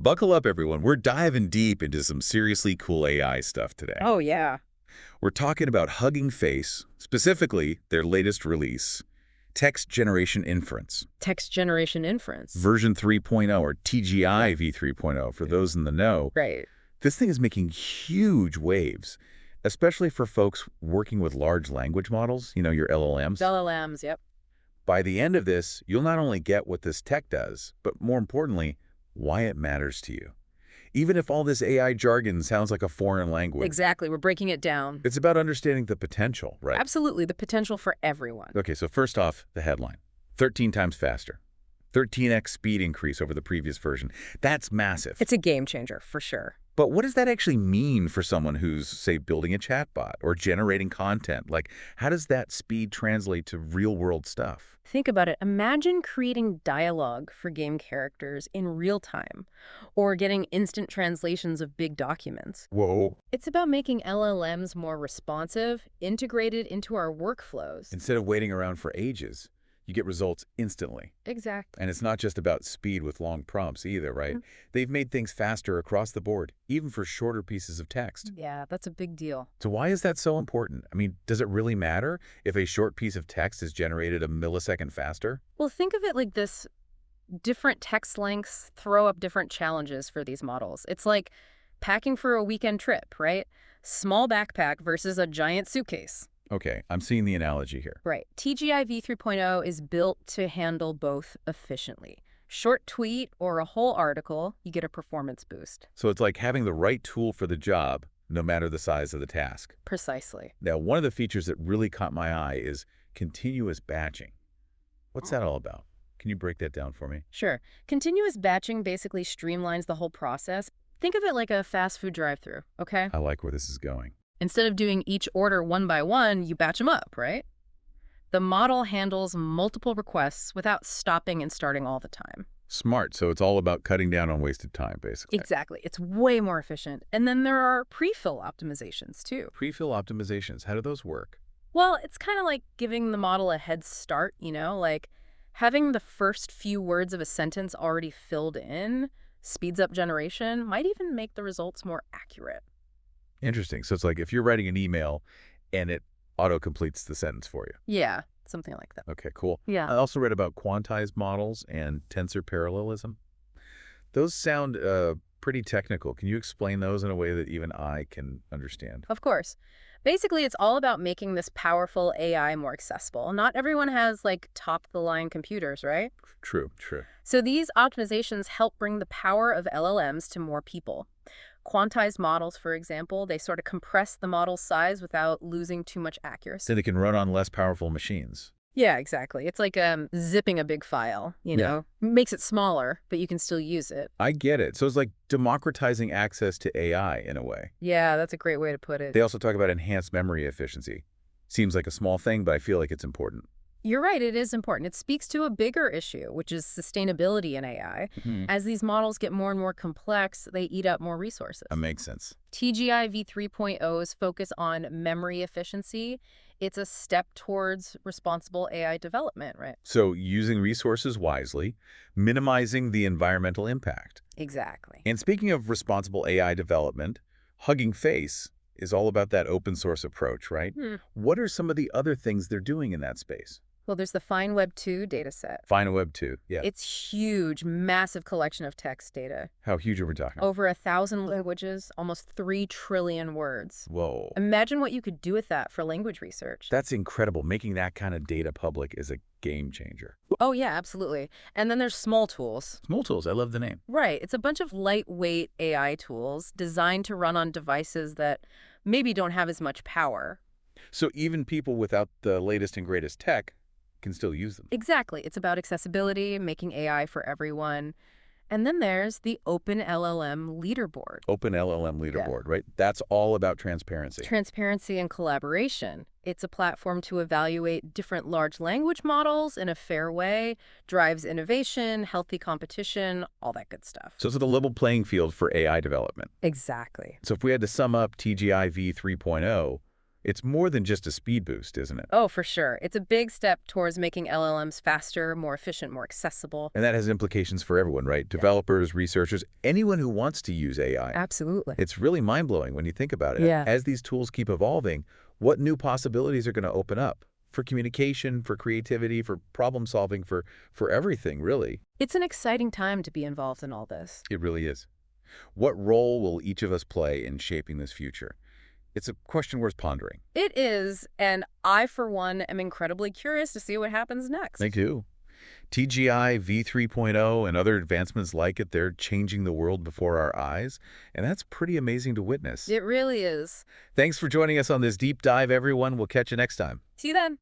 Buckle up, everyone. We're diving deep into some seriously cool AI stuff today. Oh, yeah. We're talking about Hugging Face, specifically their latest release, Text Generation Inference, Text Generation Inference. version 3.0 or TGI v3.0 for those in the know. Right. This thing is making huge waves, especially for folks working with large language models, your LLMs. LLMs, yep. By the end of this, you'll not only get what this tech does, but more importantly, why it matters to you. Even if all this AI jargon sounds like a foreign language. Exactly. We're breaking it down. It's about understanding the potential, right? Absolutely. The potential for everyone. Okay, so first off, the headline. 13 times faster. 13x speed increase over the previous version. That's massive. It's a game changer, for sure. But what does that actually mean for someone who's, say, building a chatbot or generating content? Like, how does that speed translate to real-world stuff? Think about it. Imagine creating dialogue for game characters in real time, or getting instant translations of big documents. Whoa. It's about making LLMs more responsive, integrated into our workflows. Instead of waiting around for ages, you get results instantly. Exactly. And it's not just about speed with long prompts either, right? Mm-hmm. They've made things faster across the board, even for shorter pieces of text. Yeah, that's a big deal. So why is that so important? I mean, does it really matter if a short piece of text is generated a millisecond faster? Well, think of it like this. Different text lengths throw up different challenges for these models. It's like packing for a weekend trip, right? Small backpack versus a giant suitcase. Okay, I'm seeing the analogy here. Right. TGI v3.0 is built to handle both efficiently. Short tweet or a whole article, you get a performance boost. So it's like having the right tool for the job, no matter the size of the task. Precisely. Now, one of the features that really caught my eye is continuous batching. What's that all about? Can you break that down for me? Sure. Continuous batching basically streamlines the whole process. Think of it like a fast food drive-thru, okay? I like where this is going. Instead of doing each order one by one, you batch them up, right? The model handles multiple requests without stopping and starting all the time. Smart. So it's all about cutting down on wasted time, basically. Exactly. It's way more efficient. And then there are pre-fill optimizations, too. Pre-fill optimizations, how do those work? Well, it's kind of like giving the model a head start, like having the first few words of a sentence already filled in speeds up generation, might even make the results more accurate. Interesting. So it's like if you're writing an email and it auto-completes the sentence for you. Yeah, something like that. Okay, cool. Yeah. I also read about quantized models and tensor parallelism. Those sound pretty technical. Can you explain those in a way that even I can understand? Of course. Basically, it's all about making this powerful AI more accessible. Not everyone has, top-of-the-line computers, right? True, true. So these optimizations help bring the power of LLMs to more people. Quantized models, for example, they sort of compress the model's size without losing too much accuracy. So they can run on less powerful machines. Yeah, exactly. It's like zipping a big file, Yeah. Makes it smaller, but you can still use it. I get it. So it's like democratizing access to AI in a way. Yeah, that's a great way to put it. They also talk about enhanced memory efficiency. Seems like a small thing, but I feel like it's important. You're right, it is important. It speaks to a bigger issue, which is sustainability in AI. As these models get more and more complex, they eat up more resources. That makes sense. TGI v3.0's focus on memory efficiency, it's a step towards responsible AI development, right? So using resources wisely, minimizing the environmental impact. Exactly. And speaking of responsible AI development, Hugging Face is all about that open source approach, right? What are some of the other things they're doing in that space? Well, there's the FineWeb2 dataset. FineWeb 2, yeah. It's huge, massive collection of text data. How huge are we talking? Over 1,000 languages, almost 3 trillion words. Whoa. Imagine what you could do with that for language research. That's incredible. Making that kind of data public is a game changer. Oh, yeah, absolutely. And then there's SmolTools. SmolTools, I love the name. Right. It's a bunch of lightweight AI tools designed to run on devices that maybe don't have as much power. So even people without the latest and greatest tech can still use them. Exactly. It's about accessibility, making AI for everyone. And then there's the Open LLM Leaderboard. Open LLM Leaderboard, right? That's all about transparency. Transparency and collaboration. It's a platform to evaluate different large language models in a fair way, drives innovation, healthy competition, all that good stuff. So it's a level playing field for AI development. Exactly. So if we had to sum up TGI v3.0, It's more than just a speed boost, isn't it? Oh, for sure. It's a big step towards making LLMs faster, more efficient, more accessible. And that has implications for everyone, right? Yeah. Developers, researchers, anyone who wants to use AI. Absolutely. It's really mind-blowing when you think about it. Yeah. As these tools keep evolving, what new possibilities are going to open up? For communication, for creativity, for problem solving, for everything, really. It's an exciting time to be involved in all this. It really is. What role will each of us play in shaping this future? It's a question worth pondering. It is, and I, for one, am incredibly curious to see what happens next. Me too. TGI v3.0 and other advancements like it, they're changing the world before our eyes, and that's pretty amazing to witness. It really is. Thanks for joining us on this deep dive, everyone. We'll catch you next time. See you then.